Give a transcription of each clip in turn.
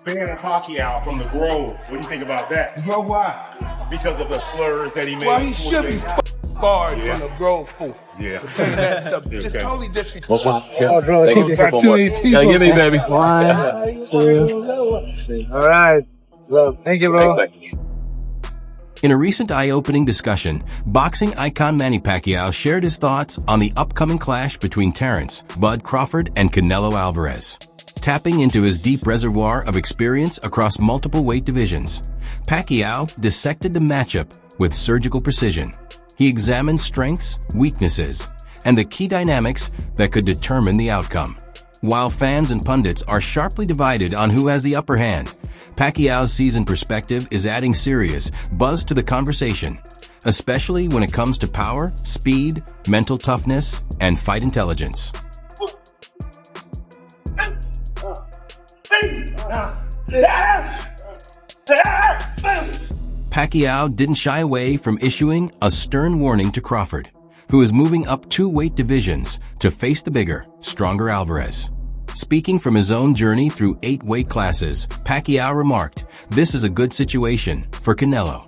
banning Pacquiao from the Grove. What do you think about that? You know why? Because of the slurs that he made. Well, he should be barred from the Grove. Yeah. Saying that stuff. Okay. It's totally disrespectful. Oh, bro, got too many people. Gotta get me, baby. 1, 2. All right. Well, thank you, bro. In a recent eye-opening discussion, boxing icon Manny Pacquiao shared his thoughts on the upcoming clash between Terence, Bud Crawford, and Canelo Alvarez. Tapping into his deep reservoir of experience across multiple weight divisions, Pacquiao dissected the matchup with surgical precision. He examined strengths, weaknesses, and the key dynamics that could determine the outcome. While fans and pundits are sharply divided on who has the upper hand, Pacquiao's seasoned perspective is adding serious buzz to the conversation, especially when it comes to power, speed, mental toughness, and fight intelligence. Pacquiao didn't shy away from issuing a stern warning to Crawford, who is moving up 2 weight divisions to face the bigger, stronger Alvarez. Speaking from his own journey through 8 weight classes, Pacquiao remarked, "This is a good situation for Canelo."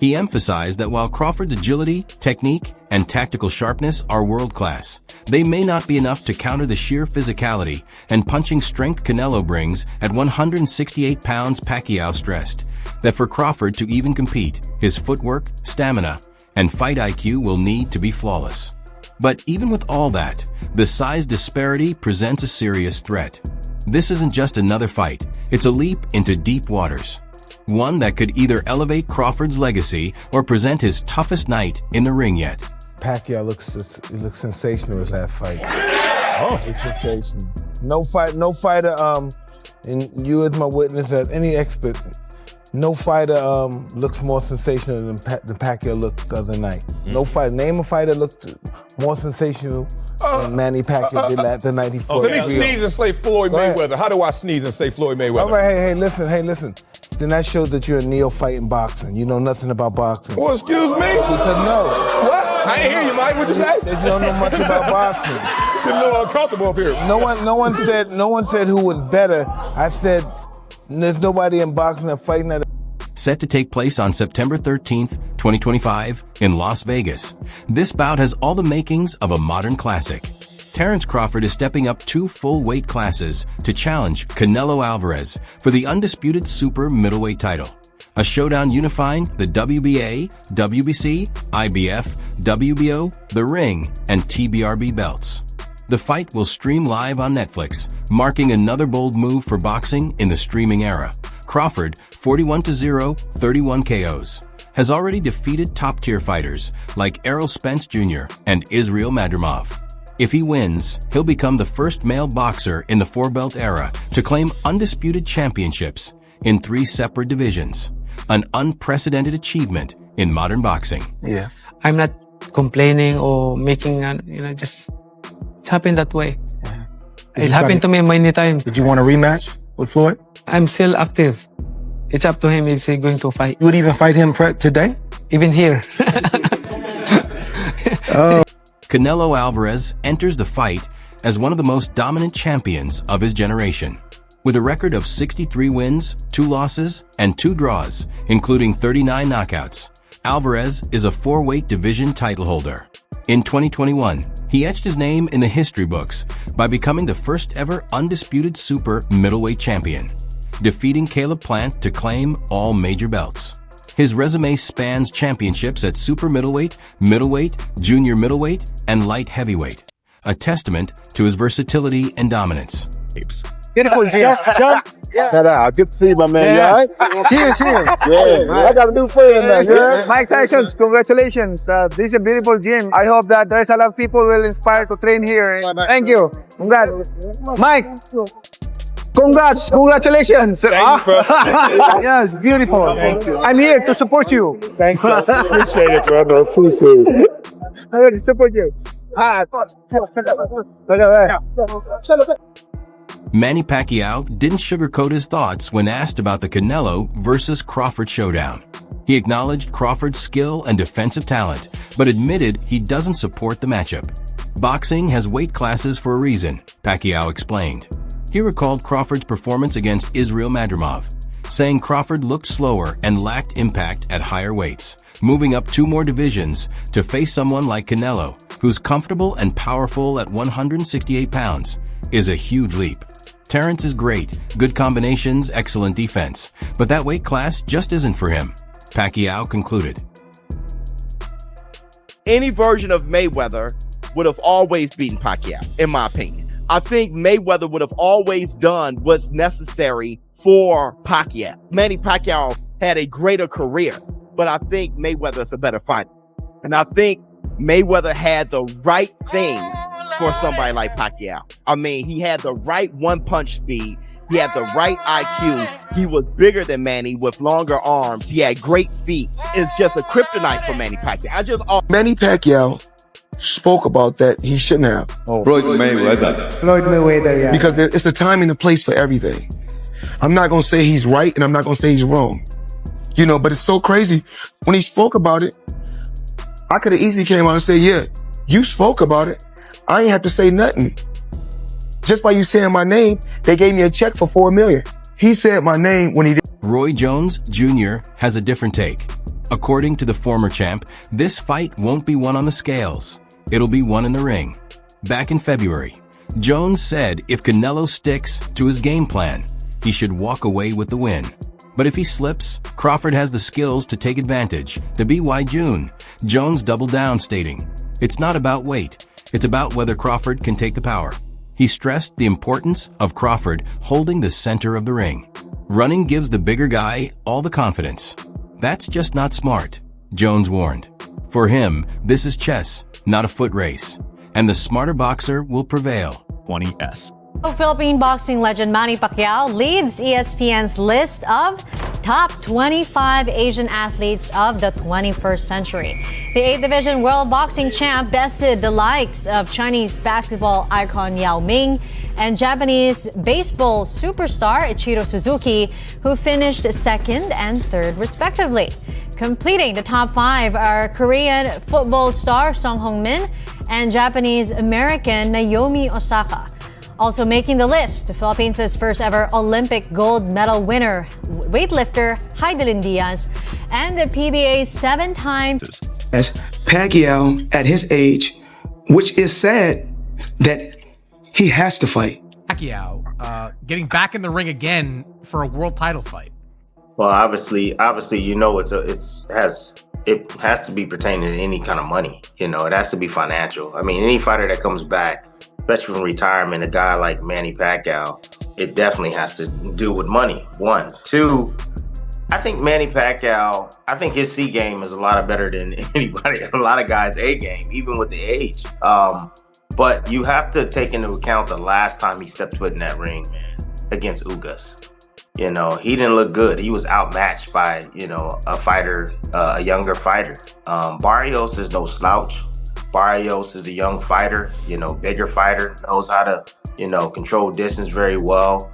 He emphasized that while Crawford's agility, technique, and tactical sharpness are world-class, they may not be enough to counter the sheer physicality and punching strength Canelo brings at 168 pounds. Pacquiao stressed that for Crawford to even compete, his footwork, stamina, and fight IQ will need to be flawless. But even with all that, the size disparity presents a serious threat. This isn't just another fight, it's a leap into deep waters. One that could either elevate Crawford's legacy or present his toughest night in the ring yet. Pacquiao looks sensational as that fight. Oh, it's sensational. No fighter, and you as my witness, as any expert, no fighter looks more sensational than Pacquiao looked the other night. No fighter, name a fighter looked more sensational than Manny Pacquiao did that the night he fought. Let me sneeze and say Floyd Mayweather. How do I sneeze and say Floyd Mayweather? All right, hey, listen. Then that shows that you're a neophyte in boxing. You know nothing about boxing. Well, excuse me? Because no. What? I didn't hear you, Mike. What'd you say? That you don't know much about boxing. You're a little uncomfortable up here. No one said who was better. I said there's nobody in boxing that fighting that. Set to take place on September 13th, 2025, in Las Vegas. This bout has all the makings of a modern classic. Terence Crawford is stepping up 2 full weight classes to challenge Canelo Alvarez for the undisputed super middleweight title. A showdown unifying the WBA, WBC, IBF, WBO, The Ring, and TBRB belts. The fight will stream live on Netflix, marking another bold move for boxing in the streaming era. Crawford, 41-0, 31 KOs, has already defeated top-tier fighters like Errol Spence Jr. and Israel Madrimov. If he wins, he'll become the first male boxer in the 4-belt era to claim undisputed championships in 3 separate divisions, an unprecedented achievement in modern boxing. Yeah. I'm not complaining or making, just it's happened that way. Yeah. It happened to me many times. Did you want a rematch with Floyd? I'm still active. It's up to him if he's going to fight. You would even fight him today? Even here. Canelo Alvarez enters the fight as one of the most dominant champions of his generation. With a record of 63 wins, 2 losses, and 2 draws, including 39 knockouts, Alvarez is a 4-weight division title holder. In 2021, he etched his name in the history books by becoming the first ever undisputed super middleweight champion, defeating Caleb Plant to claim all major belts. His resume spans championships at super middleweight, middleweight, junior middleweight, and light heavyweight, a testament to his versatility and dominance. Beautiful, Jim. Good to see you, my man. You all right? Cheers. Yeah. I got a new friend now. Yeah. Mike Tyson, congratulations. This is a beautiful gym. I hope that there's a lot of people will inspire to train here. Thank you. Congrats. Mike, congratulations. Thank you, bro. Yes, beautiful. Thank you. I'm here to support you. Thank you. Appreciate it, brother. Appreciate it. I'm here to support you. Manny Pacquiao didn't sugarcoat his thoughts when asked about the Canelo versus Crawford showdown. He acknowledged Crawford's skill and defensive talent, but admitted he doesn't support the matchup. Boxing has weight classes for a reason, Pacquiao explained. He recalled Crawford's performance against Israel Madrimov, saying Crawford looked slower and lacked impact at higher weights, moving up 2 more divisions to face someone like Canelo, who's comfortable and powerful at 168 pounds, is a huge leap. Terence is great, good combinations, excellent defense, but that weight class just isn't for him, Pacquiao concluded. Any version of Mayweather would have always beaten Pacquiao, in my opinion. I think Mayweather would have always done what's necessary for Pacquiao. Manny Pacquiao had a greater career, but I think Mayweather is a better fighter. And I think Mayweather had the right things for somebody like Pacquiao. I mean, he had the right one-punch speed. He had the right IQ. He was bigger than Manny with longer arms. He had great feet. It's just a kryptonite for Manny Pacquiao. Manny Pacquiao spoke about that he shouldn't have. Floyd Mayweather, yeah. Because it's a time and a place for everything. I'm not going to say he's right and I'm not going to say he's wrong. You know, but it's so crazy. When he spoke about it, I could have easily came out and said, yeah, you spoke about it. I ain't have to say nothing. Just by you saying my name, they gave me a check for $4 million. He said my name when he did. Roy Jones Jr. has a different take. According to the former champ, this fight won't be won on the scales. It'll be won in the ring. Back in February, Jones said if Canelo sticks to his game plan, he should walk away with the win. But if he slips, Crawford has the skills to take advantage. To BY June, Jones doubled down, stating, "It's not about weight. It's about whether Crawford can take the power." He stressed the importance of Crawford holding the center of the ring. Running gives the bigger guy all the confidence. That's just not smart, Jones warned. For him, this is chess, not a foot race, and the smarter boxer will prevail. 20S. Philippine boxing legend Manny Pacquiao leads ESPN's list of top 25 Asian athletes of the 21st century. The 8th Division World Boxing Champ bested the likes of Chinese basketball icon Yao Ming and Japanese baseball superstar Ichiro Suzuki, who finished 2nd and 3rd respectively. Completing the top 5 are Korean football star Song Hong-min and Japanese-American Naomi Osaka. Also making the list, the Philippines' first ever Olympic gold medal winner, weightlifter Heidelin Diaz, and the PBA's 7-time... As Pacquiao, at his age, which is sad that he has to fight. Pacquiao getting back in the ring again for a world title fight. Well, obviously, you know, it has to be pertaining to any kind of money. You know, it has to be financial. I mean, any fighter that comes back, especially from retirement, a guy like Manny Pacquiao, it definitely has to do with money. 1, 2. I think Manny Pacquiao, I think his C game is a lot better than anybody, a lot of guys' A game, even with the age. But you have to take into account the last time he stepped foot in that ring against Ugas. You know, he didn't look good. He was outmatched by, you know, a fighter, a younger fighter. Barrios is no slouch. Barrios is a young fighter, you know, bigger fighter, knows how to, you know, control distance very well,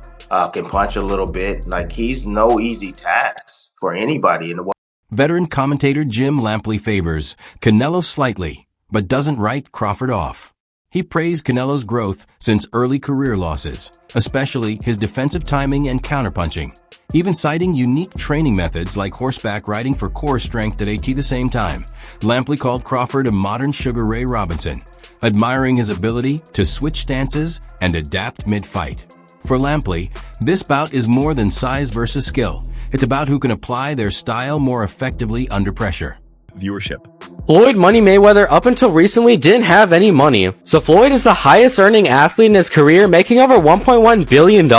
can punch a little bit. Like, he's no easy task for anybody in the world. Veteran commentator Jim Lampley favors Canelo slightly, but doesn't write Crawford off. He praised Canelo's growth since early career losses, especially his defensive timing and counterpunching, even citing unique training methods like horseback riding for core strength at the same time. Lampley called Crawford a modern Sugar Ray Robinson, admiring his ability to switch stances and adapt mid-fight. For Lampley, this bout is more than size versus skill. It's about who can apply their style more effectively under pressure. Viewership. Floyd Money Mayweather up until recently didn't have any money, so Floyd is the highest earning athlete in his career, making over $1.1 billion.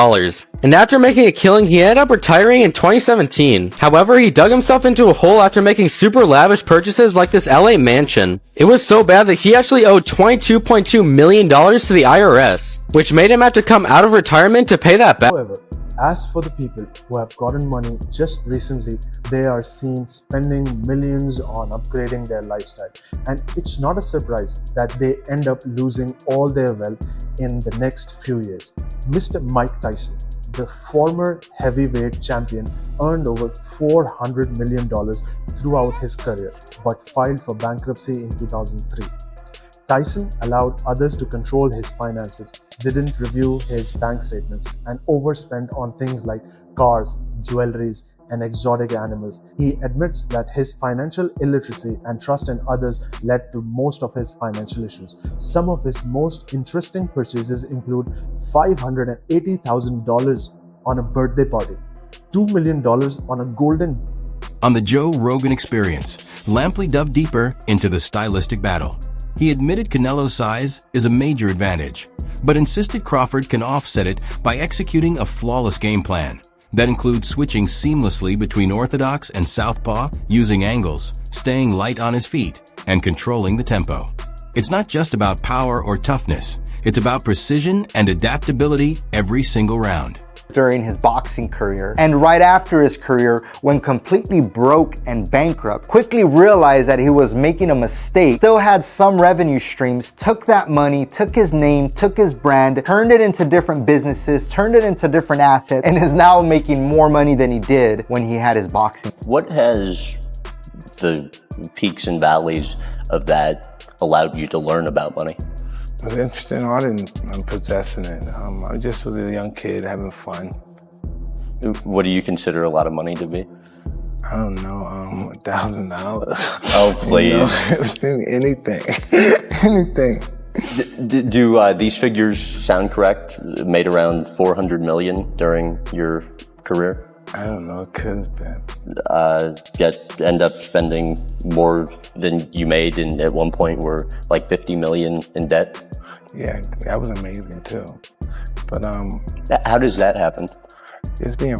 And after making a killing, he ended up retiring in 2017. However, he dug himself into a hole after making super lavish purchases like this LA mansion. It was so bad that he actually owed $22.2 million to the IRS, which made him have to come out of retirement to pay that back. However, as for the people who have gotten money just recently, they are seen spending millions on upgrading their lifestyle. And it's not a surprise that they end up losing all their wealth in the next few years. Mr. Mike Tyson, the former heavyweight champion, earned over $400 million throughout his career, but filed for bankruptcy in 2003. Tyson allowed others to control his finances, didn't review his bank statements, and overspent on things like cars, jewelries, and exotic animals. He admits that his financial illiteracy and trust in others led to most of his financial issues. Some of his most interesting purchases include $580,000 on a birthday party, $2 million on a golden. On the Joe Rogan Experience, Lampley dove deeper into the stylistic battle. He admitted Canelo's size is a major advantage, but insisted Crawford can offset it by executing a flawless game plan. That includes switching seamlessly between orthodox and southpaw, using angles, staying light on his feet, and controlling the tempo. It's not just about power or toughness, it's about precision and adaptability every single round. During his boxing career and right after his career, when completely broke and bankrupt, quickly realized that he was making a mistake, still had some revenue streams, took that money, took his name, took his brand, turned it into different businesses, turned it into different assets, and is now making more money than he did when he had his boxing. What has the peaks and valleys of that allowed you to learn about money? It was interesting. I didn't possessing it. I just was a young kid having fun. What do you consider a lot of money to be? I don't know, $1,000. Oh, please. Anything. Anything. Do these figures sound correct? Made around $400 million during your career? I don't know, it could have been. End up spending more than you made, and at one point were like $50 million in debt? Yeah, that was amazing too. But how does that happen? It's being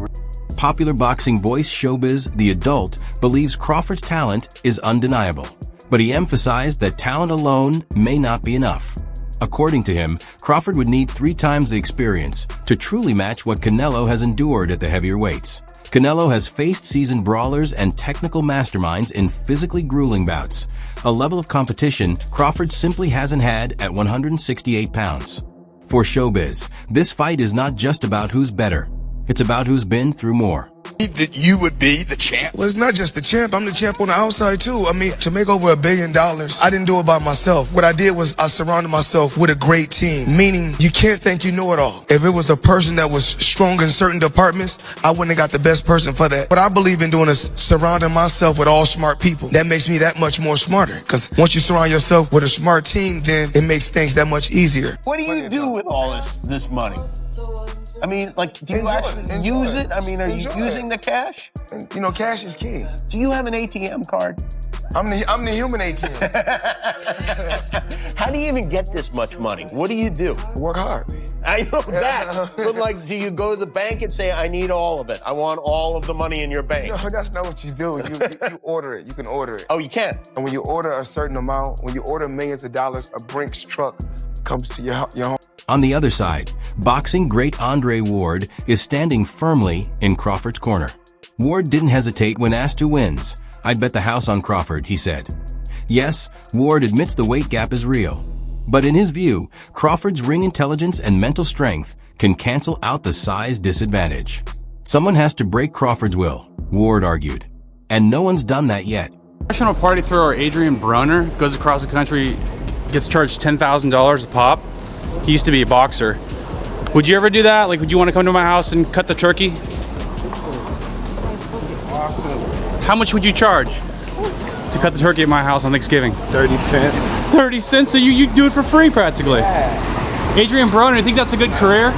Popular boxing voice Showbiz The Adult believes Crawford's talent is undeniable, but he emphasized that talent alone may not be enough. According to him, Crawford would need 3 times the experience to truly match what Canelo has endured at the heavier weights. Canelo has faced seasoned brawlers and technical masterminds in physically grueling bouts, a level of competition Crawford simply hasn't had at 168 pounds. For Showbiz, this fight is not just about who's better, it's about who's been through more. That you would be the champ. Well, it's not just the champ. I'm the champ on the outside too. I mean, to make over $1 billion, I didn't do it by myself. What I did was I surrounded myself with a great team, meaning you can't think you know it all. If it was a person that was strong in certain departments, I wouldn't have got the best person for that. What I believe in doing is surrounding myself with all smart people. That makes me that much more smarter. Because once you surround yourself with a smart team, then it makes things that much easier. What do you do with all this money? I mean, like, do you actually use it? I mean, are you using the cash? You know, cash is king. Do you have an ATM card? I'm the human ATM. How do you even get this much money? What do you do? Work hard. I know that, but like, do you go to the bank and say, I need all of it? I want all of the money in your bank. No, that's not what you do. You order it. You can order it. Oh, you can? And when you order a certain amount, when you order millions of dollars, a Brinks truck comes to your home. On the other side, boxing great Andre Ward is standing firmly in Crawford's corner. Ward didn't hesitate when asked who wins. "I'd bet the house on Crawford," he said. Yes, Ward admits the weight gap is real. But in his view, Crawford's ring intelligence and mental strength can cancel out the size disadvantage. Someone has to break Crawford's will, Ward argued. And no one's done that yet. Professional party thrower Adrian Broner goes across the country, gets charged $10,000 a pop. He used to be a boxer. Would you ever do that? Like, would you want to come to my house and cut the turkey? How much would you charge to cut the turkey at my house on Thanksgiving? 30 cents. 30 cents? So you do it for free practically. Adrian Broner, you think that's a good career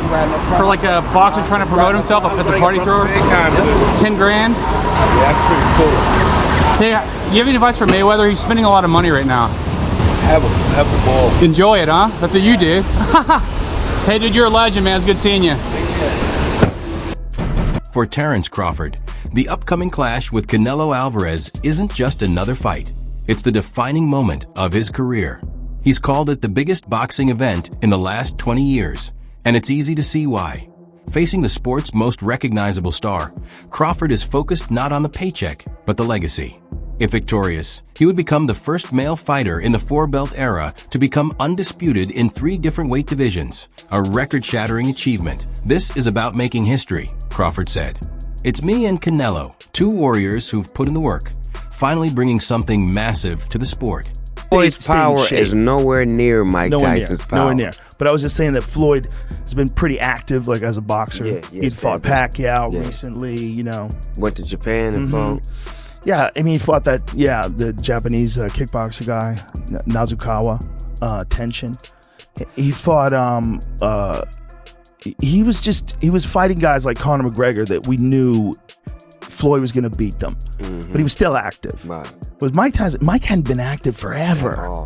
for like a boxer trying to promote himself as a party thrower? 10 grand? Yeah, that's pretty cool. Hey, you have any advice for Mayweather? He's spending a lot of money right now. Have a ball. Enjoy it, huh? That's what you do. Hey, dude, you're a legend, man. It's good seeing you. For Terence Crawford, the upcoming clash with Canelo Alvarez isn't just another fight. It's the defining moment of his career. He's called it the biggest boxing event in the last 20 years, and it's easy to see why. Facing the sport's most recognizable star, Crawford is focused not on the paycheck, but the legacy. If victorious, he would become the first male fighter in the four-belt era to become undisputed in 3 different weight divisions, a record-shattering achievement. "This is about making history," Crawford said. "It's me and Canelo, 2 warriors who've put in the work, finally bringing something massive to the sport." Floyd's power is nowhere near Mike Tyson's power. Nowhere near. But I was just saying that Floyd has been pretty active, like as a boxer. Yeah, he fought Pacquiao recently. You know, went to Japan and fought. Yeah, I mean, he fought the Japanese kickboxer guy, Nazukawa Tenshin. He fought. He was fighting guys like Conor McGregor that we knew Floyd was going to beat them, but he was still active. Right. With Mike Tyson, Mike hadn't been active forever.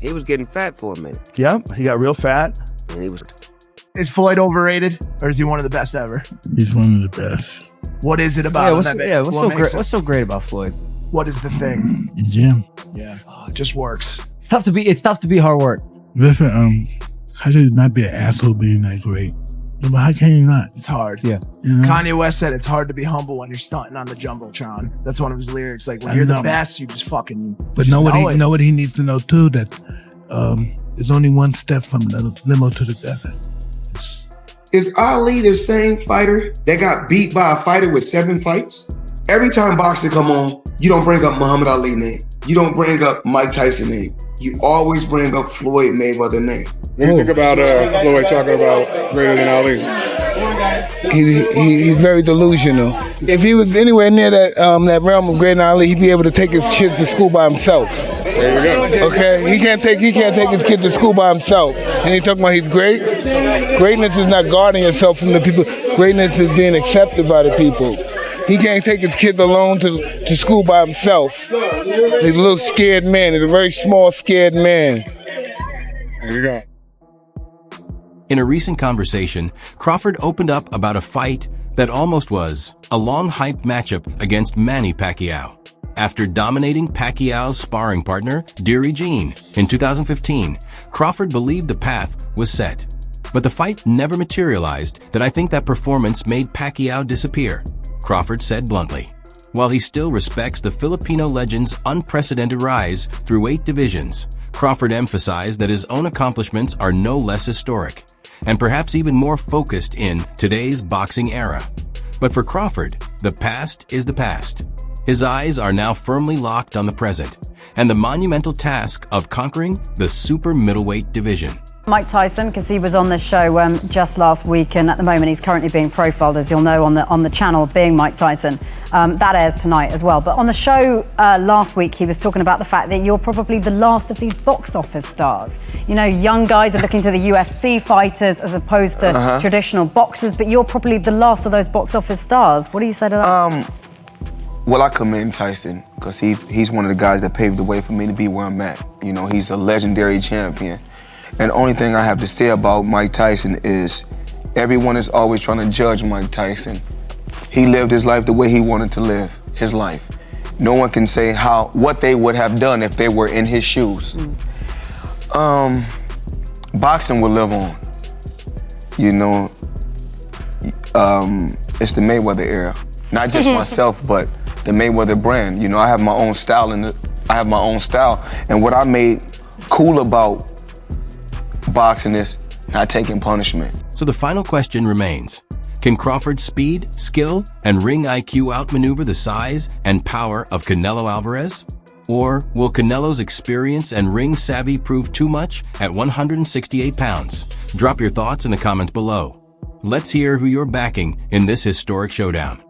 He was getting fat for a minute. Yep, he got real fat. And he was. Is Floyd overrated, or is he one of the best ever? He's one of the best. What is it about him? What's so great about Floyd? What is the thing? The gym. Yeah, it just works. It's tough to be hard work. Listen, how could you not be an asshole being that great? But how can you not? It's hard. Yeah. You know? Kanye West said it's hard to be humble when you're stunting on the Jumbotron. That's one of his lyrics. Like, when you're the best, you just fucking. But know what he needs to know too, that there's only one step from the limo to the death. Is Ali the same fighter that got beat by a fighter with 7 fights? Every time boxing come on, you don't bring up Muhammad Ali name. You don't bring up Mike Tyson name. You always bring up Floyd Mayweather name. What do you think about Floyd talking about greater than Ali? He's very delusional. If he was anywhere near that realm of greater than Ali, he'd be able to take his kids to school by himself. There you go. Okay, he can't take his kid to school by himself. And he's talking about he's great. Greatness is not guarding yourself from the people. Greatness is being accepted by the people. He can't take his kids alone to school by himself. He's a little scared man. He's a very small, scared man. There you go. In a recent conversation, Crawford opened up about a fight that almost was a long-hyped matchup against Manny Pacquiao. After dominating Pacquiao's sparring partner, Deary Jean, in 2015, Crawford believed the path was set. But the fight never materialized, that I think that performance made Pacquiao disappear, Crawford said bluntly. While he still respects the Filipino legend's unprecedented rise through 8 divisions, Crawford emphasized that his own accomplishments are no less historic, and perhaps even more focused in today's boxing era. But for Crawford, the past is the past. His eyes are now firmly locked on the present and the monumental task of conquering the super middleweight division. Mike Tyson, because he was on this show just last week, and at the moment he's currently being profiled, as you'll know, on the channel Being Mike Tyson. That airs tonight as well. But on the show last week, he was talking about the fact that you're probably the last of these box office stars. You know, young guys are looking to the UFC fighters as opposed to traditional boxers, but you're probably the last of those box office stars. What do you say to that? Well, I commend Tyson because he's one of the guys that paved the way for me to be where I'm at. You know, he's a legendary champion. And the only thing I have to say about Mike Tyson is everyone is always trying to judge Mike Tyson. He lived his life the way he wanted to live his life. No one can say what they would have done if they were in his shoes. Boxing will live on. You know, it's the Mayweather era. Not just myself, but the Mayweather brand. You know, I have my own style, and what I made cool about boxing is not taking punishment. So the final question remains: can Crawford's speed, skill, and ring IQ outmaneuver the size and power of Canelo Alvarez? Or will Canelo's experience and ring savvy prove too much at 168 pounds? Drop your thoughts in the comments below. Let's hear who you're backing in this historic showdown.